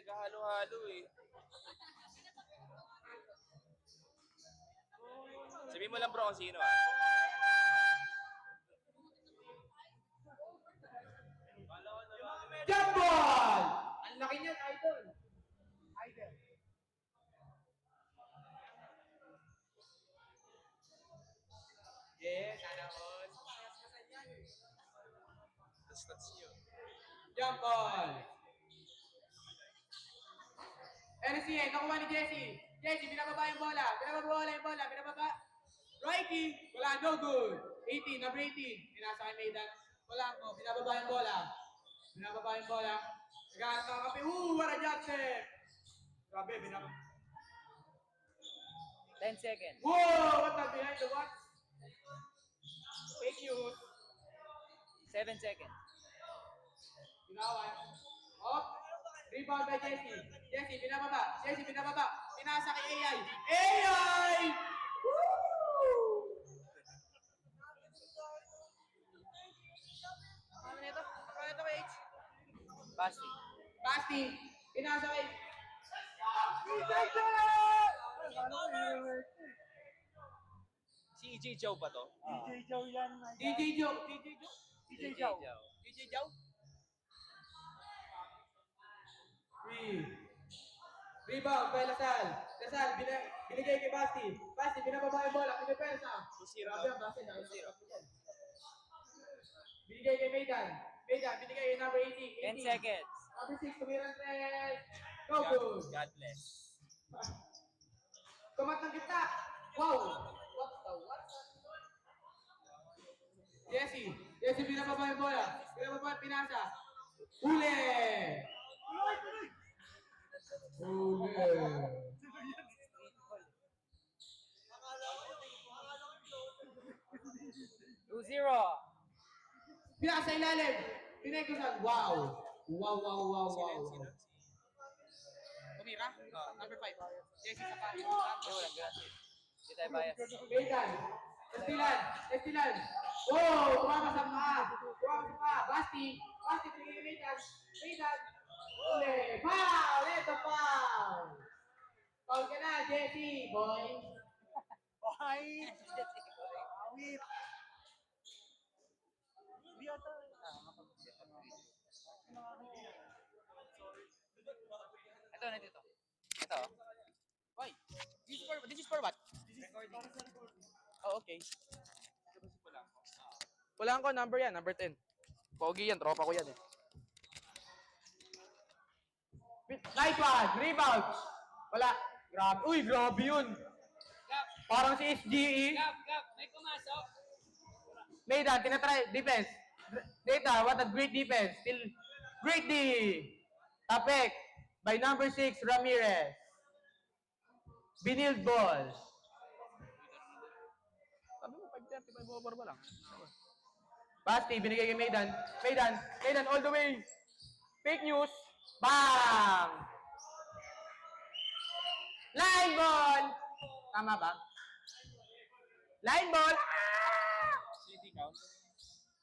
Naghahalo-halo eh. Sabihin mo lang bro kung sino ah. Jump ball! Ang laki niyan, idol. Idol. Yes, sana all. Stats nyo. Jump ball! NCA, nakuha ni Jesse. Jesse, binababa yung bola. Binababa. Righty, wala, no good. 18, number 18. Pinasa kay Maydan. Wala ko, binababa yung bola. Nagkakas ng kape. What a jump step! Grabe, 10 seconds. Whoa! What the behind the what? Fake news. 7 seconds. Binawan. Up. Rebound by Jesse. Jesse, binababa. Pinasa kay AI. AI! Woo! Ano nito? Ano ito, H? Basti. Pinasa kay... Si EJ Joe ba to? DJ Joe yan. DJ Joe. DJ Joe. DJ Joe? Rebound by Lasal. Binigay kay Basti. Basti, binababa yung bola. Pinipensa. 2-0. Grabe ang Basti. 2-0. Binigay kay Maydan, binigay kay number 18. 10 seconds. Number 6, tumiran tres. Go, good. God bless. Kumat ng kita. Wow. What? Jesse, binababa yung bola. Pinasa. Huli. Two zero. Pinasa ilalim. Pinagkusan. Wow. Sino? Tumira? Number 5. Jesse sa kanya. Walang gratis. Hindi tayo bias. Maydan. Estilan. Oh, tumama sa paa. Basti, pinigay Maydan. Uli. Foul! Ito foul! Foul ka na, Jesse, boy. Ay! Awit! Hindi ata. Ito. Ito. Why? This is for what? Oh, okay. Wala ko, number yan, number 10. Pogi yan, tropa ko yan eh. Nice one! Rebound! Wala. Grabe. Uy, grabe yun. Parang si SGE. Gap. May pumasok. Maydan, tinatry. Defense. Data, what a great defense. Still, great D. Tapek by number 6, Ramirez. Binild ball. Sabi mo, 5:35 over ba lang? Basti, binigay kay Maydan. Maydan, all the way. Fake news. Bang! Line ball! Tama ba? Line ball! Ah! City count?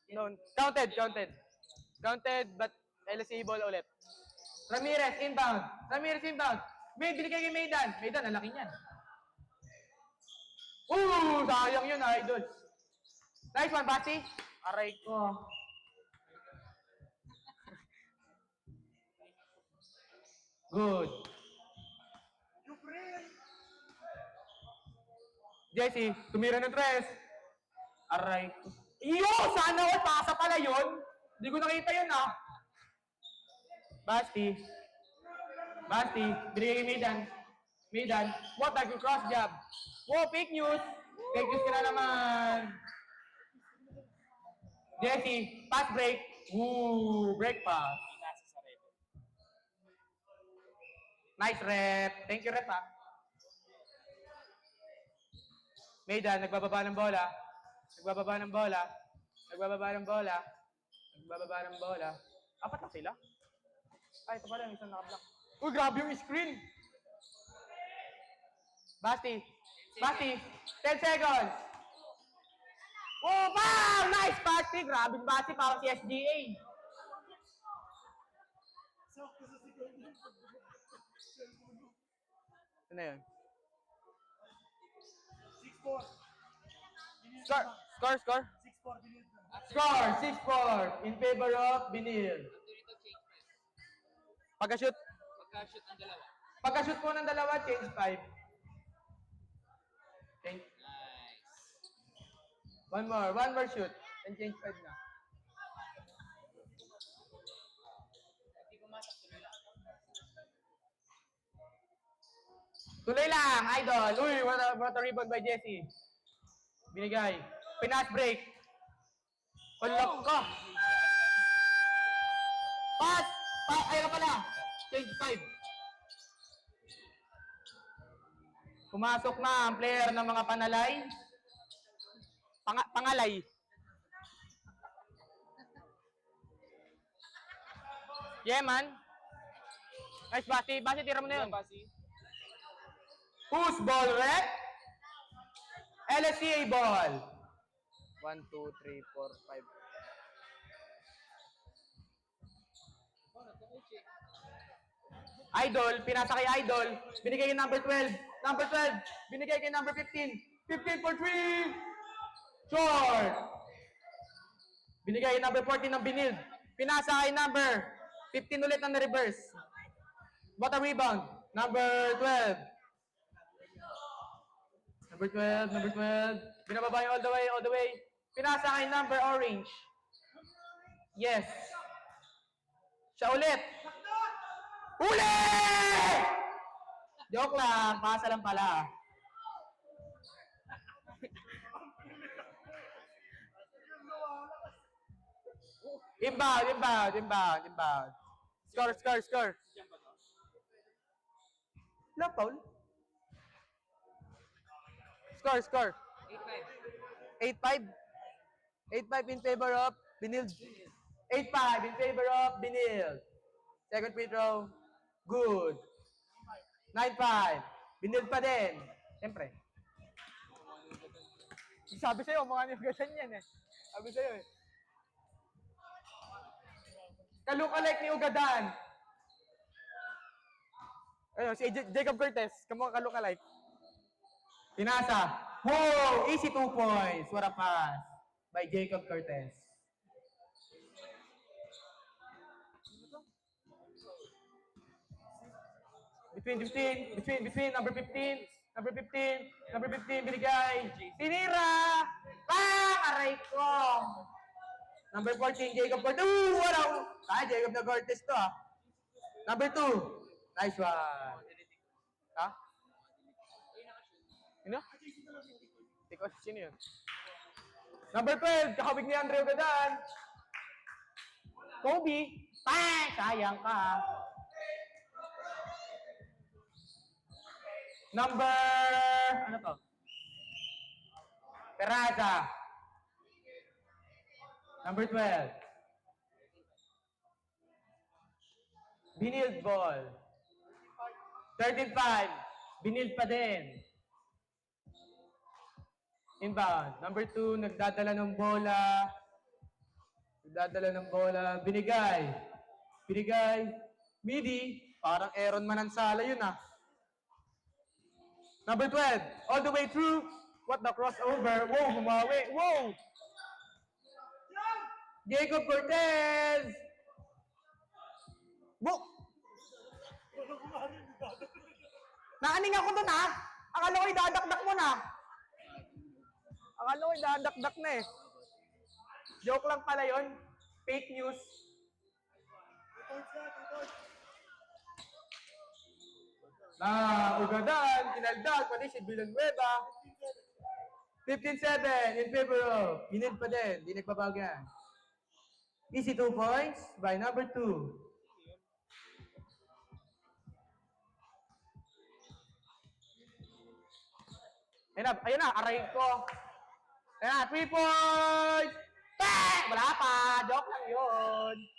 No, counted, but LSA ball ulit. Ramirez inbound. May binigay kay Maydan, ang laki niyan. Sayang yun, idol. Nice one, Basti. Aray ko. Good. Jesse, tumira ng tres. Aray ko. Iyo! Sana all! Pasa pala yun! Hindi ko nakita yun ah. Basti, binigay kay Maydan. What a good cross job. Wow, fake news. Fake news ka na naman. Jesse, pass break. Break pass. Pinasa sa red. Nice rep. Thank you, rep ah. Maydan, nagbababa ng bola. Apat na sila? Ay, ito pala, isang nakablock. Uy, grabe yung screen! Basti, 10 seconds! Oh, bam! Nice, Basti! Grabe yung Basti, parang si SGA. Ano na yun? 6-4. Score! Score! Score! 6-4, binilid na. Score! 6-4 in favor of Binil. After ito, change 5. Pagka-shoot. Pagka-shoot ng dalawa. Pagka-shoot po ng dalawa, change 5. Change. Nice. One more shoot. And change 5 na. Hindi pumasok, tuloy lang. Tuloy lang, idol. Uy, what a rebound by Jesse. Binigay. Pinas break. Unlock ko. Pass! Ayaw pala. Change 5. Pumasok na ang player ng mga panalay. Pangalay. Yeah, man. Nice, Basi. Basi, tira mo na yun. Basi. Whose ball, Red? LSCA ball. 1, 2, 3, 4, 5. Idol, pinasa kay Idol. Binigay kay number 12. Number 12. Binigay kay number 15. 15 for 3. Short. Binigay kay number 14 ng Binil. Pinasa kay number 15 ulit na reverse. What a rebound. Number 12. Number 12. Binababa yung all the way. Pinasa kay number orange. Yes. Siya ulit. Huli! Joke lang, pasa lang pala. Inbound. Score. No foul. Score. 8-5. 8-5 in favor of Binil. 8-5 in favor of Binil. Second free throw. Good. 9-5. Binil pa din. Siyempre. Sabi sa'yo, mga niyagasan yan eh. Sabi sa'yo eh. Kalukalike ni Ugadan. Ayun, si Jacob Cortez. Kamukha kalukalike. Pinasa. Whoa! Easy 2 points. What a pass by Jacob Cortez. Between number 15, binigay. Tinira! Aray ko! Number 14, Jacob Cortez. Ooh, what a... Jacob na Cortez to ah. Number 2. Nice one. Ha? Sino? Ikaw, sino yun? Number 12, kakabig ni Andre Ugadan. Kobe. Sayang ka. Number, ano to? Peraza. Number 12. Binild ball. 13-5. Binild pa din. Inbound. Number 2, nagdadala ng bola. Binigay. Midi. Parang Aaron Manansala yun ah. Number 12, all the way through. What the crossover? Whoa, humawi. Whoa! Jacob Cortez! Whoa! Naaning ako dun ha? Akala ko idadakdak mo na. Eh. Joke lang pala yon. Fake news. Ugadan, Kinaldag, pati si Villanueva. 15-7 in favor of. Binid pa din, di nagbabago yan. Easy 2 points by number 2. Ayun na, aray ko. Ayun na, 3 points! Bang! Wala pa, joke lang yun.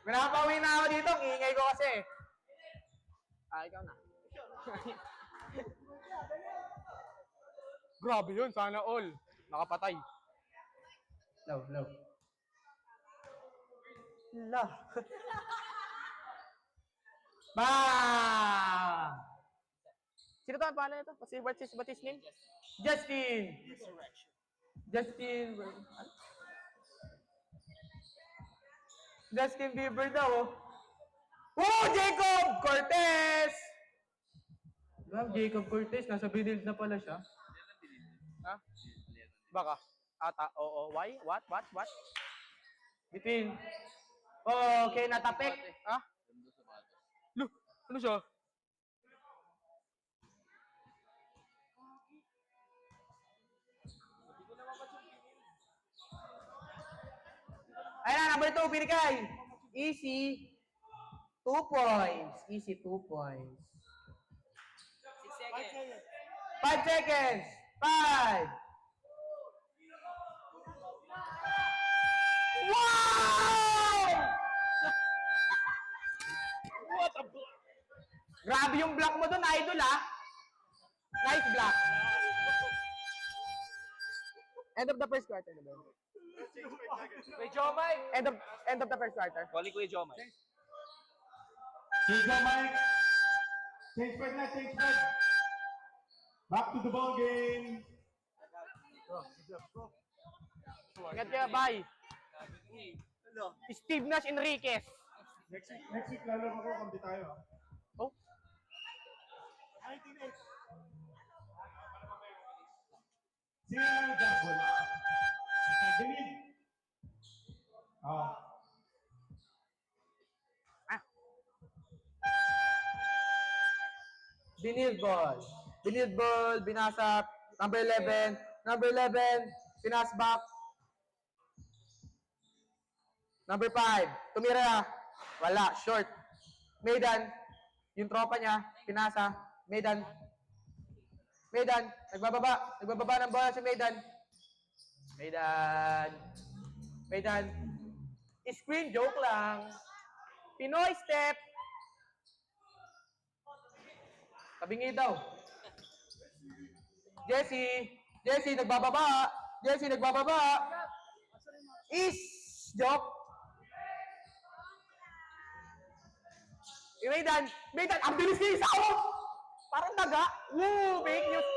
Pinapawi na ako dito, ang ingay ko kasi. Ikaw na. Grabe yun, sana all. Nakapatay. Low. La. Bang! Sino to? Ang pangalan nito? What's his name? Justin. Justin. Ano? Justin Bieber daw. Oh, Jacob Cortez! Jacob Cortez, nasa Binild na pala siya. Ha? Baka. Ata, oo. Why? What? Bitin. Oh, okay, natapik. Ha? Look, ano siya? Ayan na, number 2, binigay. Easy. 2 points. Easy, 2 points. 6 seconds. 5 seconds. 5. Wow! What a block! Grabe yung block mo doon, idol, ha? Nice block. End of the first quarter na ba? Kuya Jomay! End of the first quarter. Calling Kuya Jomay. Change your mic. Change pad na, change pad. Back to the ball game. Ingat kayo, bye. Steve Nash Enriquez. Next week lalaro ako, kampi tayo. Oh, 19-8. Sino na yung jump ball? David. Oh. Binild ball, binasap. Number 11, pinas back. Number 5, tumira. Wala, short. Maidan, yung tropa niya, pinasa. Maidan, nagbababa ng bola si Maidan. Screen, joke lang. Pinoy step. Tabingi daw. Jesse, nagbababa. Is, joke. Maidan, ang bilis niya yung sawa. Parang daga. Woo, fake news.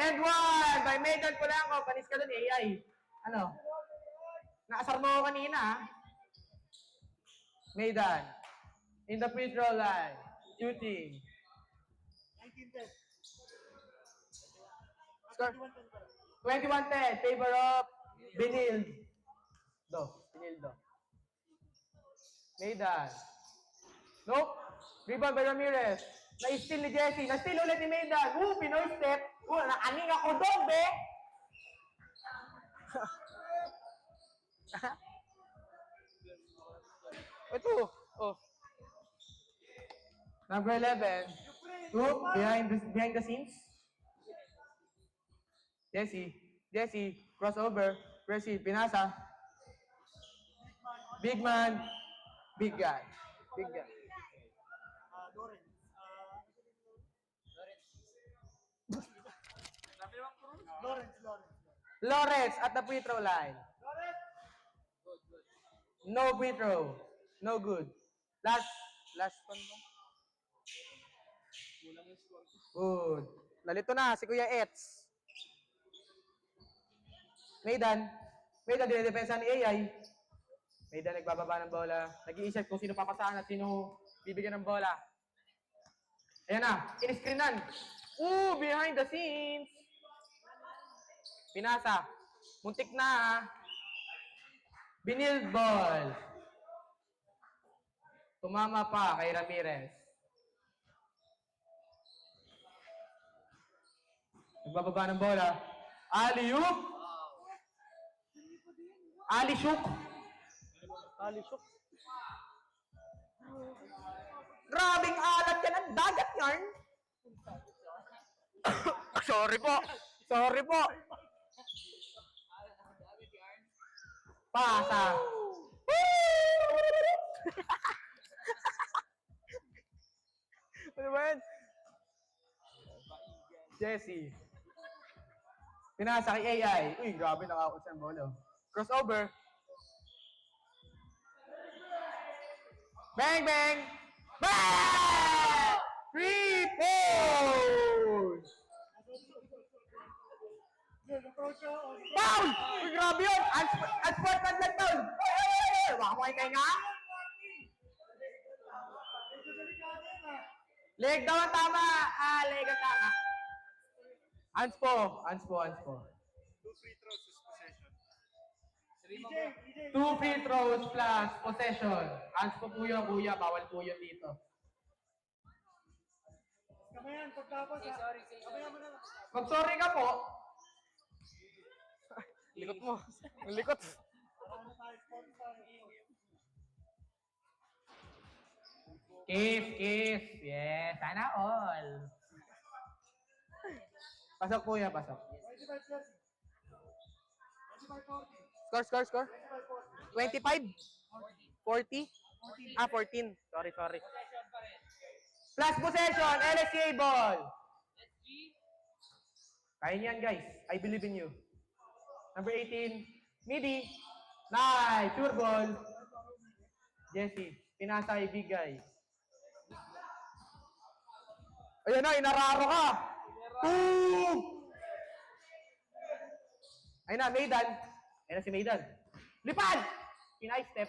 And 1 by Maidan Polanco. Panis ka dun, AI. Ano? Naasar mo ako kanina, ha? Maidan. In the free throw line. Shooting. 19-10. Score. 21-10. Favor of Benildo. Maidan. Nope. Rebound by Ramirez. Na-steal ni Jesse. Na-steal ulit ni Maidan. Pinoy step. Naaning ako doon, be. Ito. Oh. Number 11. Behind the scenes. Jesse. Crossover. Pressy. Pinasa. Big man. Big guy. Lawrence at the free throw line. No free throw. No good. Last one mo. Good. Nalito na si Kuya Ets. Maidan, dinidepensa ni AI. Maidan nagbababa ng bola. Nag-iisip kung sino papasahan at sino bibigyan ng bola. Ayan na, in-screenan. Behind the scenes. Pinasa. Muntik na. Binild ball. Tumama pa kay Ramirez. Nagbababa ng bola. Alley-oop. Ali-shook. Grabing alat yan ang dagat yarn. Sorry po. Pasa. Ano ba yan? Jesse. Pinasa kay AI. Uy, grabe nakakot sa bolo. Crossover. Bang, bang! Bang! Free post! Foul! Uy, grabe yun! Unsportsman lang tol! Baka mo kayo nga? Leg daw ang tama! Leg ang tama. Anspo. Two free throws is possession. 2 free throws plus possession. Anspo po yun, kuya. Bawal po yun dito. Kamayan, pagtapos ha. Sorry. Kamayan mo na. Mag-sorry ka po. Likot mo. Ang likot. Ano tayo, spot tayo. Kiss. Yes, sana all. Pasok po yan, pasok. 25 30. 25 40. Score. 25? 40? 14. Sorry. Plus possession, LSCA ball. Kaya niyan, guys. I believe in you. Number 18, Midi. Nice, sure ball. Jesse, pinasa ibigay. Ayan na, inararo ka. Boom! Ayun na, Maydan. Ayun na si Maydan. Lipad! Pinay step.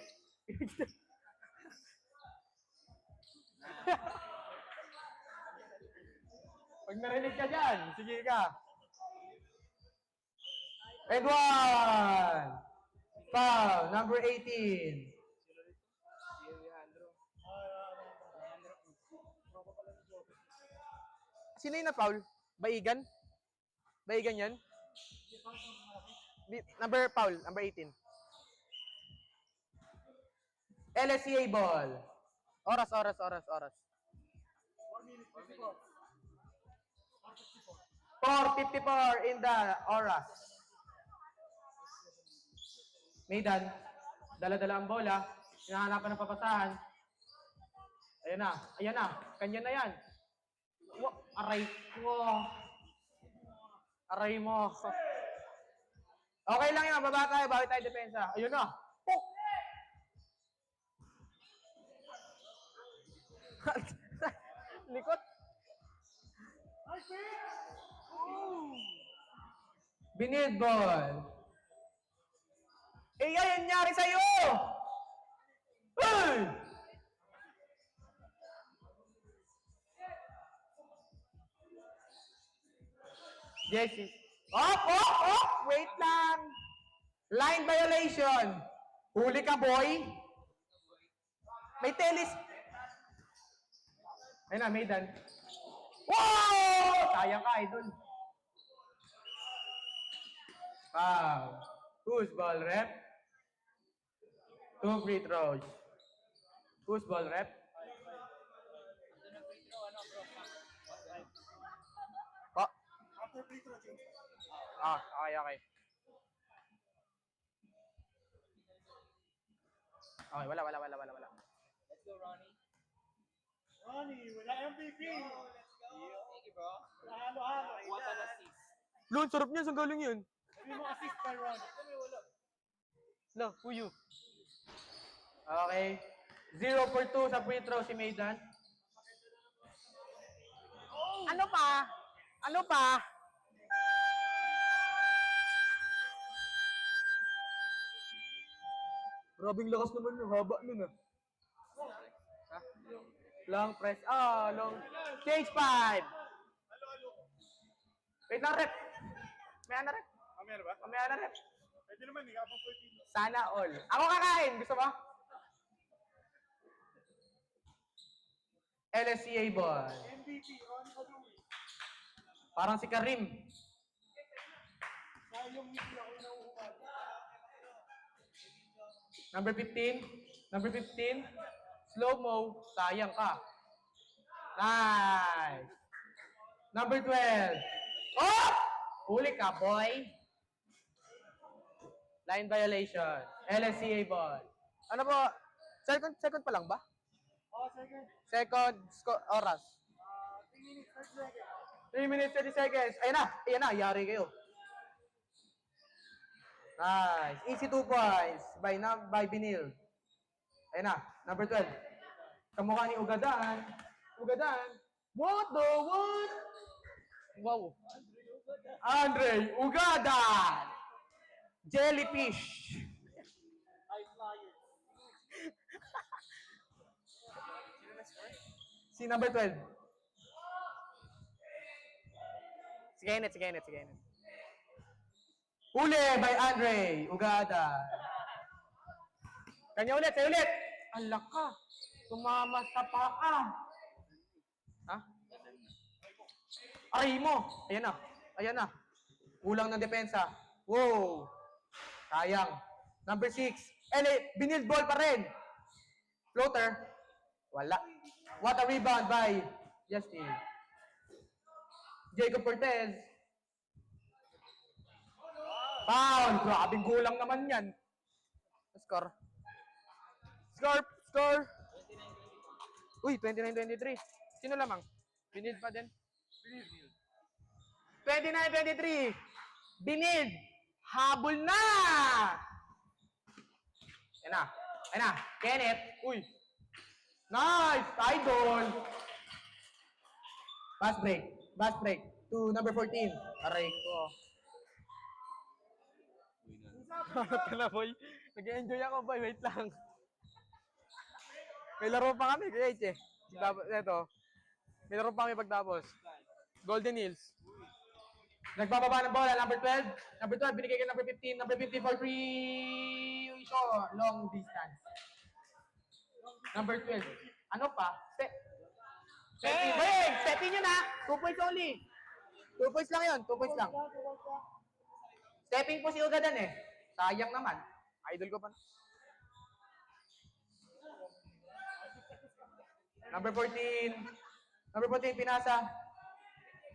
Pag narinig ka dyan, sige ka. And one. Foul, number 18. Sino yung na-foul? Baigan? Baigan yan? Number 18. LSCA ball. Oras. 4:54 in the oras. Maydan, dala-dala ang bola, hinahanapan ng papasahan. Ayan na, kanya na yan. Aray mo. Okay lang yan, baba tayo, bawi tayo depensa. Ayun na. Likot. Binid ball. Eh, yan nangyari sa'yo! Hey! Jesse. Wait lang. Line violation. Huli ka, boy. May telis. Ayun na, Maydan. Wow! Sayang ka, idol. Wow. Who's ball rep? 2 free throws. Who's ball rep? Oh. After free throw, change. Okay. Okay, wala. Let's go, Ronnie. Ronnie, wala MVP. Thank you, bro. Wala halo-halo. What an assist. Lon, sarap niya. Saan galing yun? Hindi mo assist kay Ronnie. No, who you? Okay. 0 for 2 sa free throw si Maydan. Ano pa? Grabing lakas naman yung haba nun ah. Long press. Long. Change 5. Wait lang, rep. May ana rep. Mamaya na ba? Pwede naman, hindi ka pa 14. Sana all. Ako kakain. Gusto mo? LSCA ball. MVP, Ronnie Kadui. Parang si Karim. Sayang hindi ako nauupat. Number 15. Slow-mo. Sayang ka. Nice. Number 12. Oh! Huli ka, boy. Line violation. LSCA ball. Ano po? Second pa lang ba? Second. Second oras. 3 minutes, 30 seconds. 3 minutes, 30 seconds. Ayan na. Yari kayo. Nice. Easy 2 points by Binil. Ayan na. Number 12. Kamukha ni Ugadan. Ugadan. What the what? Wow. Andre Ugadan. Jellyfish. Si number 12. Si Kenneth. Huli by Andre Ugadan. Kanya ulit, sa'yo ulit. Alak ka. Tumama sa paa. Ha? Aray mo. Ayan na. Kulang ng depensa. Wow. Sayang. Number 6. Binild ball pa rin. Floater. Wala. What a rebound by Justin. Jacob Cortez. Foul. Grabing kulang naman yan. Score. Uy, 29-23. Sino lamang? Binid pa din? 29-23. Binid. Habol na! Yan na. Kenneth. Uy. Nice! Idol! Pass break. To number 14. Aray ko. Hanap ka na, boy. Nag-enjoy ako, boy. Wait lang. May laro pa kami, kaya Ito. May laro pa kami pagtapos. Golden Hills. Nagbababa ng bola, number 12. Number 12, binigay kay number 15. Number 15 for 3 short, long distance. Number 12. Ano pa? Stepping nyo na. 2 points only. 2 points lang yun. 2 points lang. Stepping po si Ugadan eh. Sayang naman. Idol ko pa. Number 14. Number 14, pinasa.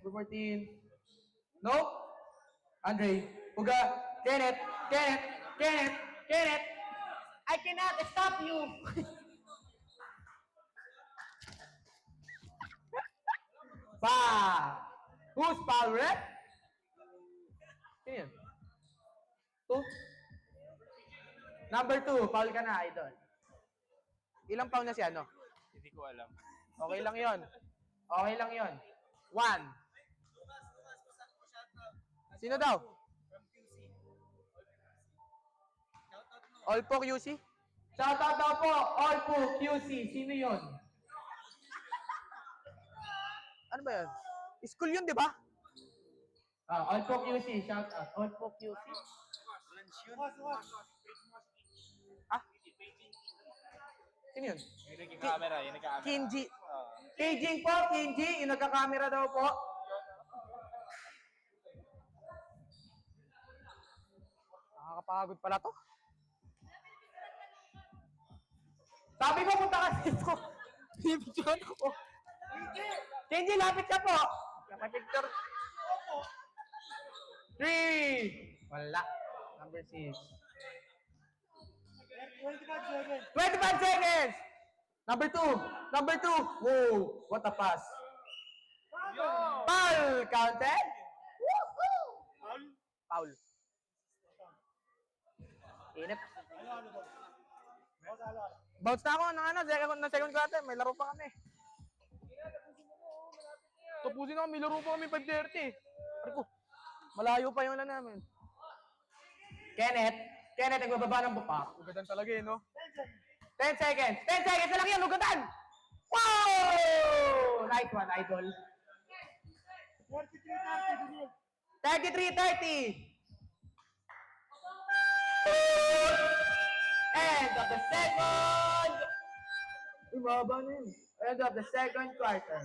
Number 14. No? Andre. Uga. Kenneth. I cannot stop you. Who's foul rep? Sino yun? 2? Number 2, foul ka na, idol. Ilang foul na siya, no? Hindi ko alam. Okay lang yon. 1. Sino daw? All po QC? Shoutout daw po, All po QC. Sino yon? Ano ba yun? School yun, di ba? All po QC. Shoutout. All po QC. Ah? Sino yun? Yung nagka-camera. Kinji. Kinji po, Kinji. Yung nagka-camera daw po. Nakakapagod pala to. Sabi ko, punta ka dito. Bibigyan ako. Kinji, lapit ka po. Kapag-picture. 3. Wala. Number 6. 25 seconds. Number 2. Whoa. What a pass. Foul. Counted. Woohoo. Foul. Inip. Bounce na ako ng second quarter. May laro pa kami. Tapusin na kami. May laro pa kami 5:30. Arko. Malayo pa yung namin. Kenneth, nagbababa ng bupa. Ugatan talaga eh, no? 10 seconds. 10 seconds na lang yan, ugatan! Wow! Nice one, idol. 33-30. End of the second. Ibaba na yun. End of the second quarter.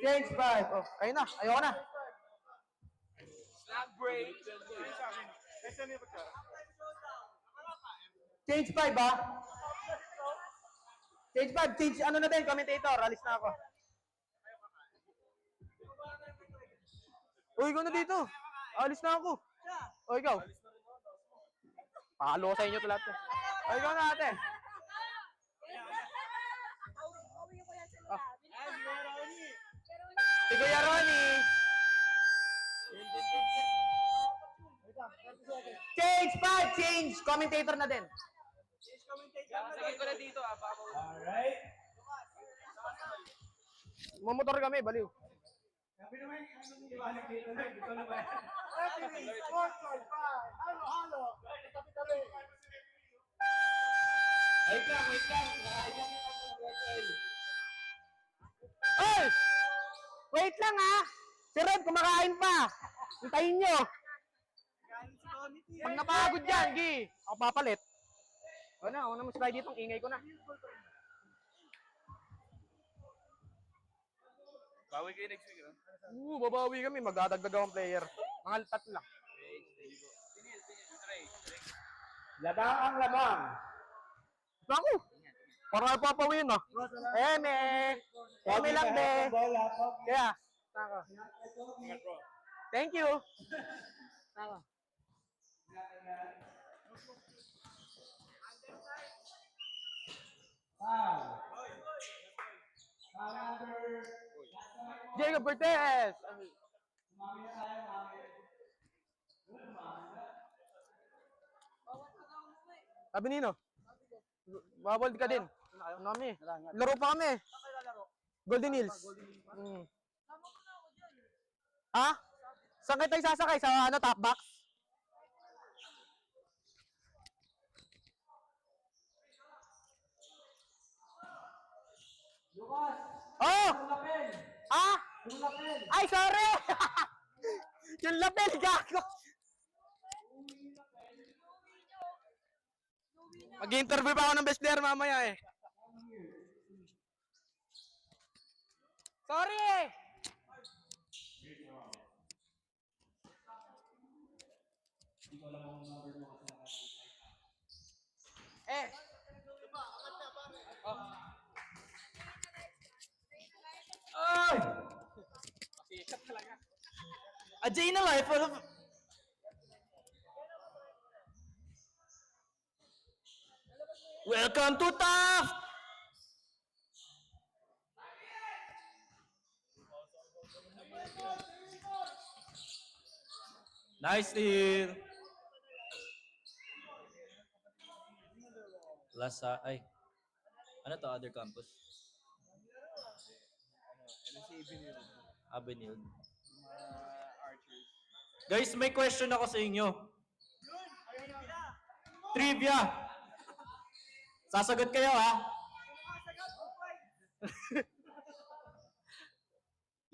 Change 5. Oh, kayo na. Ayoko na. Snack break. Change 5 ba? Change 5. Change ano na din, commentator. Alis na ako. Uy, ikaw na dito. Alis na ako. O, ikaw. Pakalo ko sa inyo ito lahat. O, ikaw na ate. Oh. Si Kuya Ronnie. Change 5. Change. Commentator na din. Sige ko na dito ah. Baka Alright. Mamotor kami, baliw. Sabi naman, ano niliwanag dito na? Dito na ba? Referee, sponsor pa. Halo. Tabi-tabi. Wait lang, wait lang. Nakain lang yung Rafael. Oy! Wait lang ha! Si Red, kumakain pa! Hintayin nyo! Pag napagod yan, Gi! Ako papalit. O na, ako na mas dito, ang ingay ko na. bawi kayo next week, no? Babawi kami, magdadagdag akong player. Mga tatlo lang. Labang ang labang. Naku! Parang papawin ah. Eme! Eme lang, be! Bola, Kaya, nako. Thank you! Nako. foul. Foul number. Jacob Cortez! Mami na tayo, mami. Sabi nino? Babald ka din. Ano kami? Laro pa kami. Golden Hills. Ha? Saan kayo tayo sasakay? Sa ano, top box? Lucas, Oh! yung lapel. Ah! Yung lapel. Ay, sorry! Yung lapel, gago! Mag-interview pa ako ng best player mamaya eh. Sorry eh! Eh! Ay! A day in the life of... Welcome to TAF! Nice steal. Lasa, ay. Ano to, other campus? Avenue. Guys, may question ako sa inyo. Trivia. Sasagot kayo ha.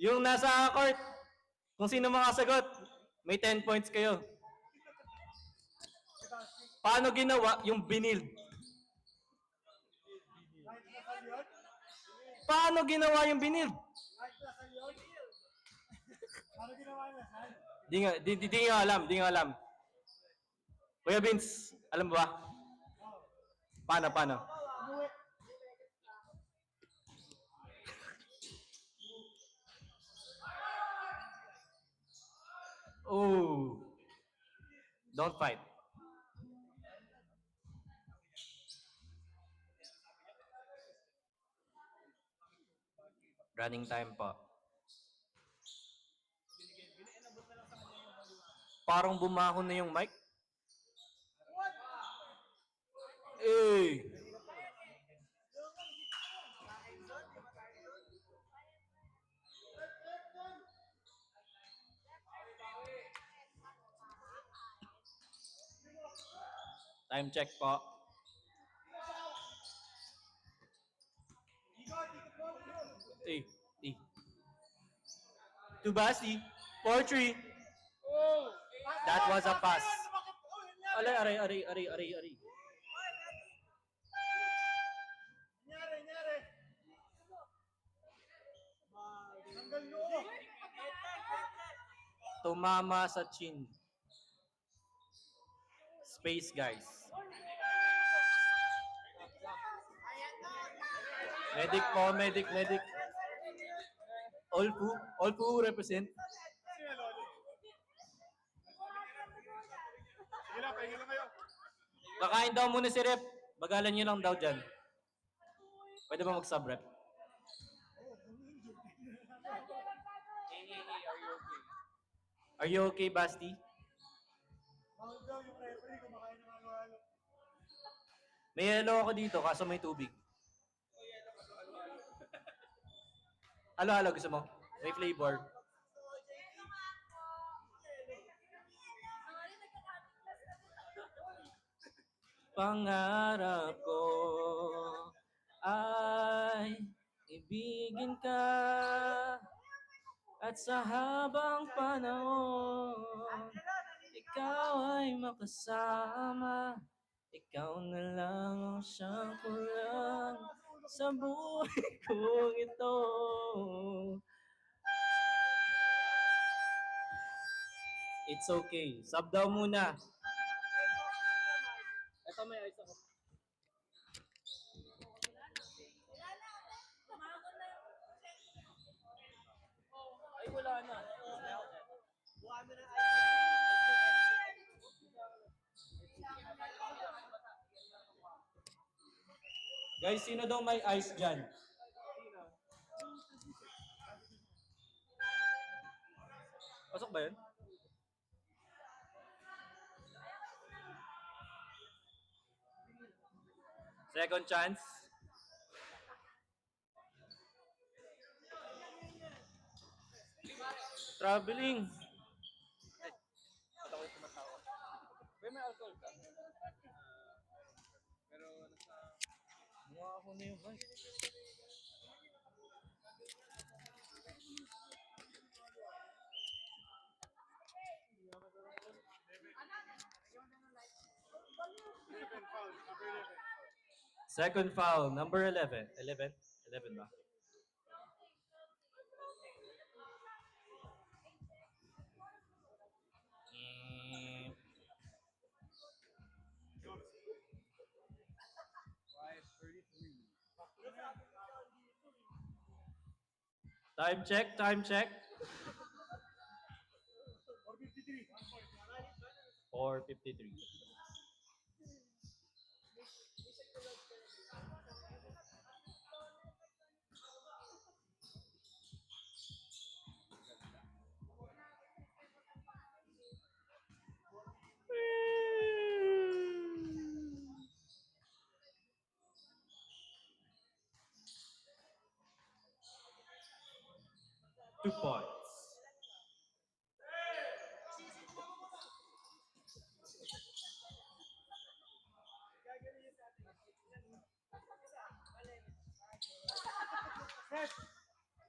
Yung nasa court, kung sino makasagot, may 10 points kayo. Paano ginawa yung binild? Paano ginawa yung binild? Ano ginawa niya? Di nga alam, di nga alam. Kuya Vince, alam mo ba? Paano? Oh. Don't fight. Running time pa. Parang bumahon na yung mic. Eh. Time check po. Eh. Tubasi. 4-3. That was a pass. Aray. Nyari. Tanggal noo. Tumama sa chin. Space, guys. Medic po, medic. All po represent. Sige lang, pahinga lang kayo. Kakain daw muna si Rep. Bagalan nyo lang daw dyan. Pwede ba mag-sub rep? Are you okay, Basti? Bawal daw yung referee kumakain ng halo-halo. May yellow ako dito, kaso may tubig. Halo-halo, gusto mo? May flavor. Pangarap ko ay ibigin ka at sa habang panahon ikaw ay makasama. Ikaw na lang ang siyang kulang sa buhay kong ito. It's okay. Sub daw muna. Ito may ayos ako. Ay, wala na. Guys, sino daw may ice dyan? Pasok ba yun? Second chance. Traveling. May alcohol ka? Pero nasa... Mukha ako na yung guys. Second foul, number 11. 11? 11 ba? Mm. Time check, time check. 4:53. Two points. Next!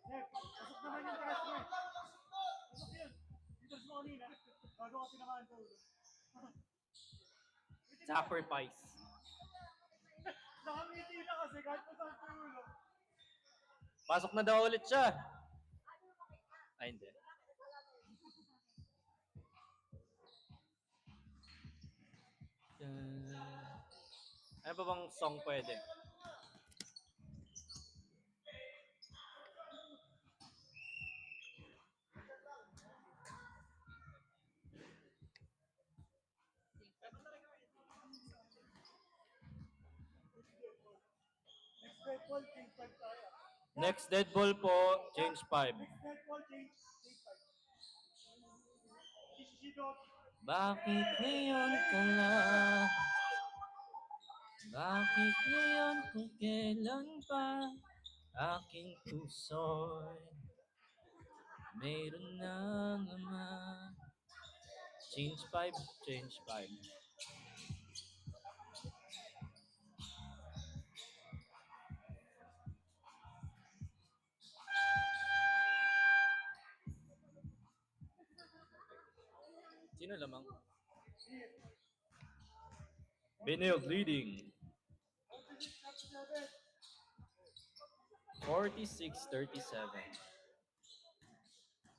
Next! Pasok naman yung pares mo eh. Pasok yun. Dito mo kanina. Bago ka pinakaan ko. Sacrifice. Nakangiti na kasi kahit masakit ko yung ulo. Pasok na daw ulit siya. Ay, hindi. Ano pa bang song pwede? Next dead ball, change 5 tayo. Next dead ball po, change 5. Next dead ball, change 5. Sishido. Bakit ngayon ka lang? Bakit ngayon kung kailan pa aking puso'y mayroon na naman? Change 5, change 5. Sino lamang? Benilde leading. 46-37.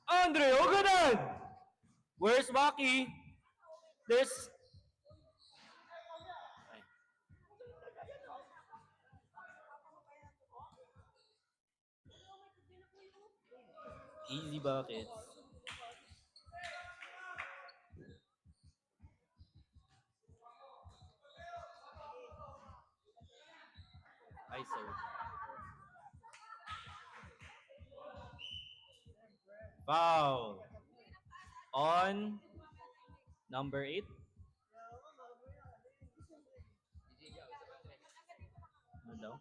Andre Ogadan! Where's Maki? There's... Ay. Easy buckets. Hi, sir. Foul. On number 8. now.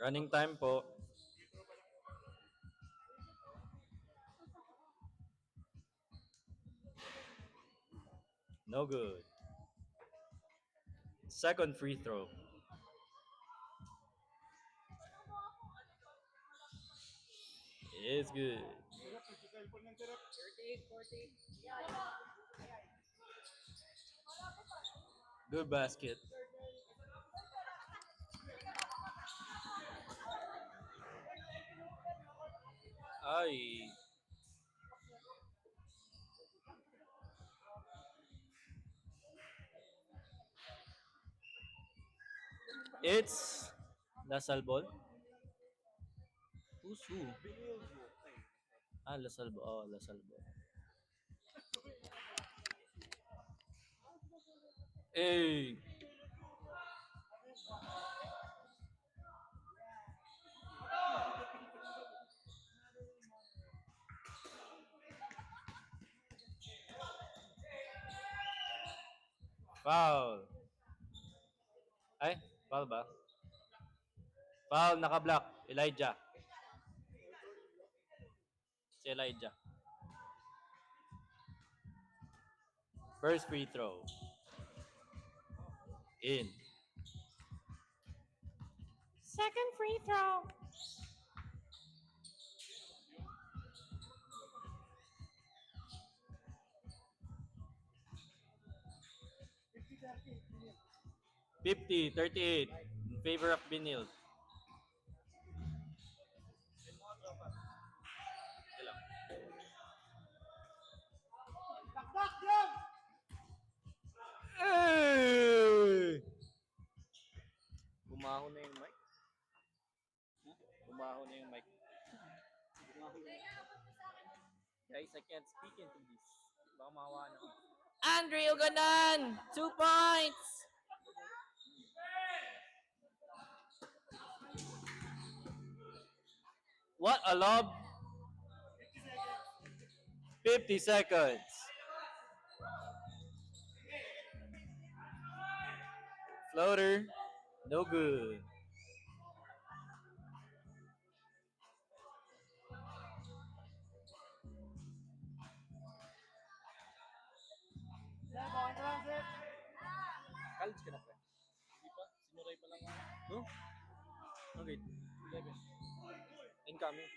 Running time po. No good. Second free throw. It's good. Good basket. Ay. It's Lasal ball. Who's who? Ah, Lasal ball. Oh, Lasal ball. Hey. Foul. Ay, foul ba? Foul, naka-block. Elijah. Si Elijah. First free throw. In. Second free throw. $50, 38 in favor of Benil. Takdak yan! Hey! Bumaho na yung mic. Bumaho na yung mic. Guys, I can't speak into this. Baka mahawa na ako. Andre Uganan! 2 points! What a lob! 50 seconds. Floater, no good. Yan, okay na lang, Seth. College ka na, pre? Hindi pa. Sinuray pa lang ako. No? Okay. 11. Incoming.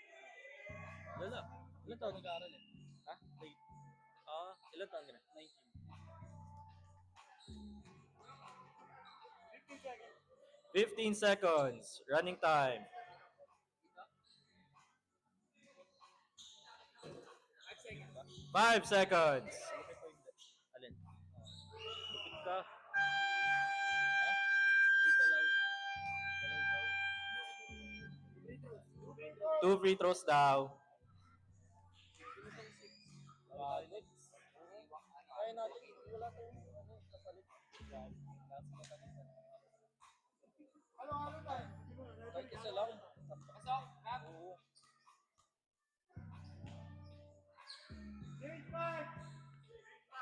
Lala. Ilan taon nag-aaral eh? Ha? Late. Ilan taon ka na? 19. 15 seconds. 15 seconds. Running time. 5 seconds. Lupit ko hindi. Alin? Lupit ka. Ha? May dalaw. Dalaw daw. 2 free throws daw. Next. Kaya natin. Wala tayong kapalit. Last na kanina. Ano tayo? Kahit isa lang. Pasok. Oo.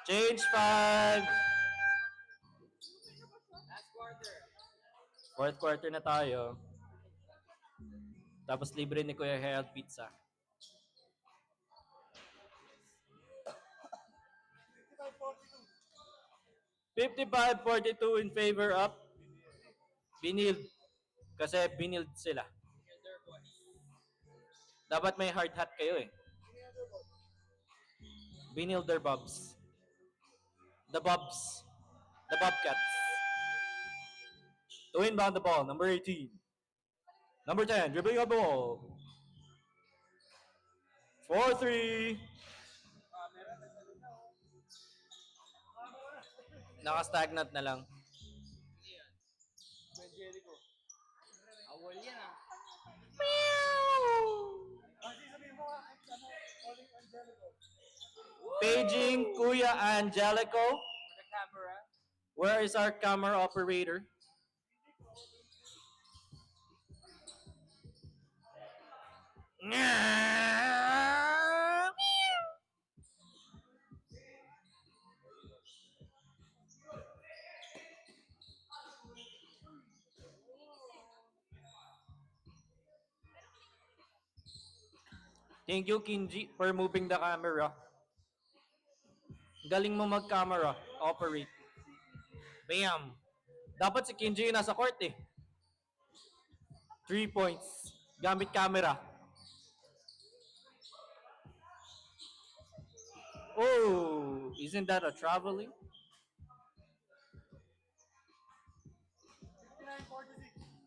Change 5. Last quarter. Fourth quarter na tayo. Tapos libre ni Kuya Harold pizza. 55-42 in favor of Benil. Kasi Benil sila. Dapat may hard hat kayo eh. Benil their Bobs. The Bobs. The Bobcats. To inbound the ball, number 18. Number 10, dribbling a ball. 4-3. Naka-stagnant na lang. Awol yan ah. Paging Kuya Angelico. For the camera. Where is our camera operator? Thank you, Kinji, for moving the camera. Galing mo mag-camera. Operate. Bam! Dapat si Kinji yung nasa court eh. 3 points. Gamit camera. Oh, isn't that a traveling?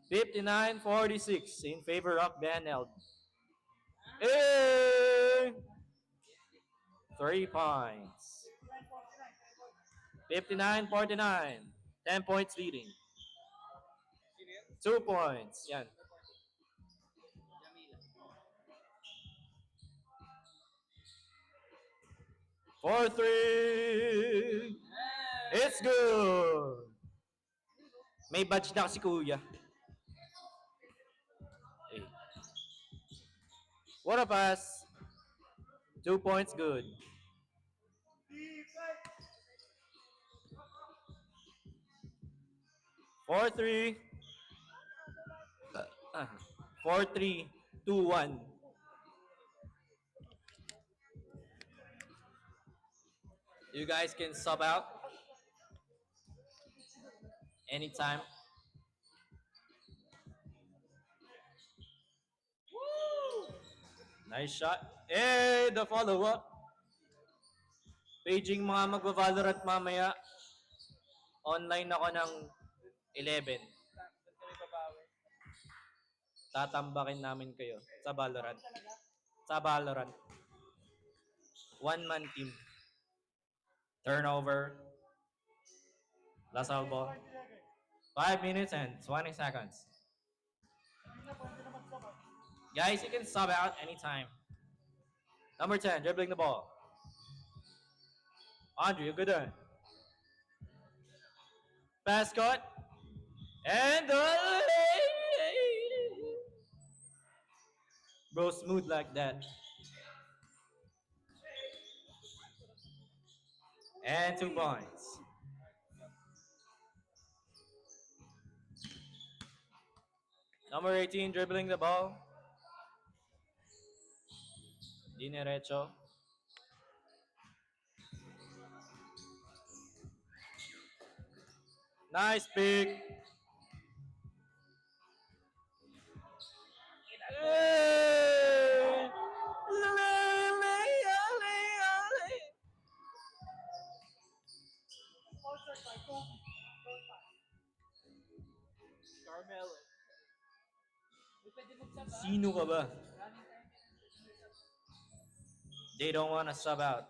59-46 in favor of Benel. Hey! 3 points. 59-49. 10 points leading. 2 points. Yan. For 3. It's good. May badge na si Kuya. Hey. What a pass. 2 points good. Four three. 4-3, 2-1. You guys can sub out anytime. Nice shot. Hey, the follow-up. Paging mga magva-Valorant mamaya. Online ako ng 11. Tatambakin namin kayo sa Valorant. Sa Valorant. One-man team. Turnover. Last ball. 5 minutes and 20 seconds. Guys, you can sub out anytime. Number 10, dribbling the ball. Andre, you're good there. Pass cut. And bro, smooth like that. And 2 points. Number 18, dribbling the ball. Dinerecho. Nice pick. Hey! Carmelo. Sino ka ba? They don't want to sub out.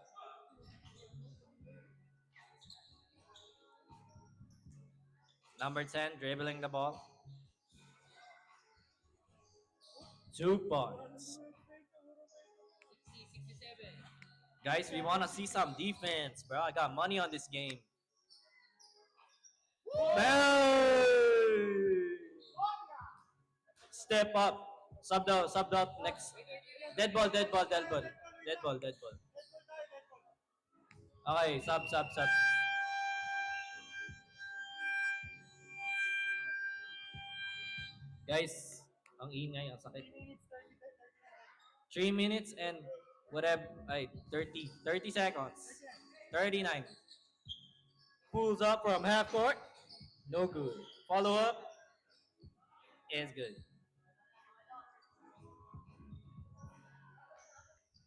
Number 10, dribbling the ball. 2 points. 67. Guys, we want to see some defense, bro. I got money on this game. Hey! Step up. Sub out next. Dead ball. Okay, sub. Guys, ang ingay, ang sakit. 3 minutes and whatever, 30 seconds. 39. Pulls up from half court. No good. Follow up is good.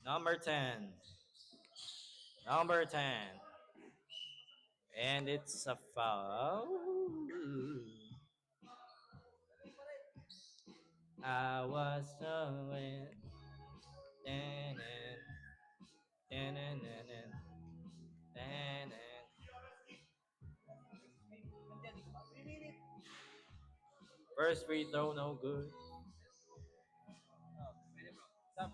Number 10. And it's a foul. I was showing. First free throw, no good. Sub.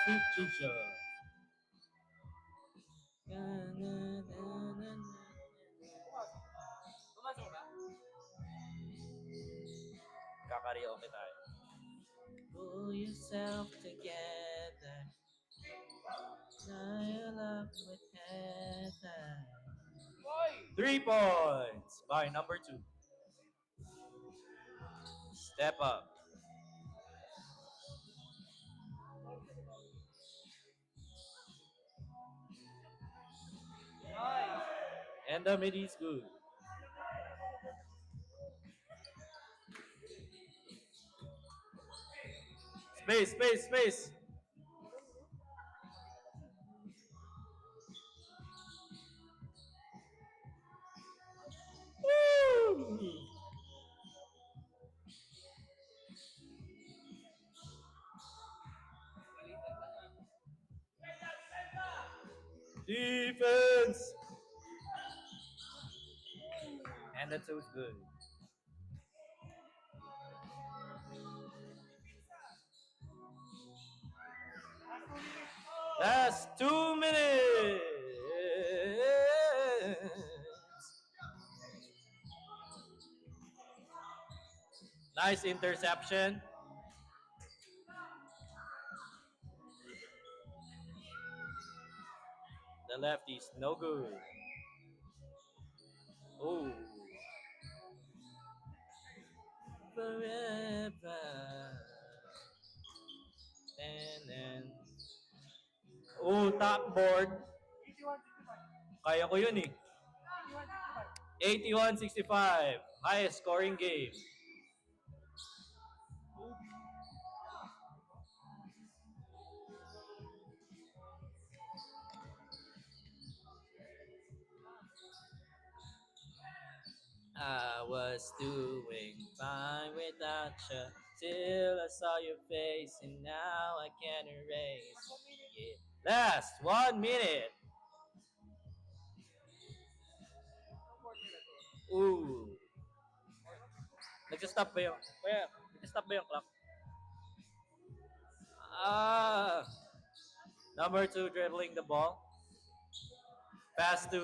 Substitution. Pumasok ba? Karaoke tayo. Pull yourself together. Dial up with Heather. 3 points by number 2. Step up. And the mid is good. Space, space, space. Woo! Defense. And that's so good. Last 2 minutes. Nice interception. The lefty's no good. Oh. Forever. And oh, top board. 81-65. Kaya ko yun eh. 81-65. 81-65. Highest scoring game. I was doing fine without you till I saw your face and now I can't erase. Yeah. Last 1 minute. Ooh. Nag-stop ba yung clock? Number 2 dribbling the ball. Pass to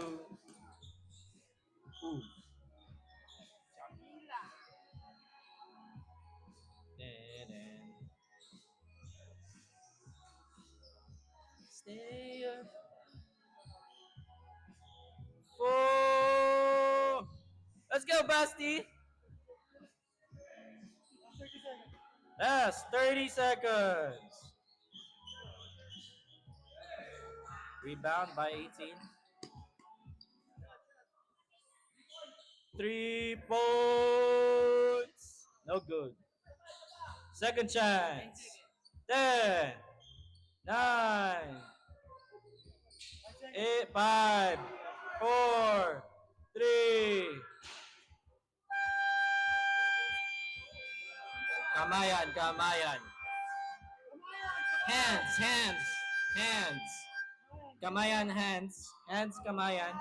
ooh. Stay up. 4. Let's go, Basti. 30 seconds. Last 30 seconds. Rebound by 18. 3 points. No good. Second chance. 10, 9, 8, 5, 4, 3. Kamayan, kamayan. Hands, hands, hands. Kamayan, hands. Hands, kamayan.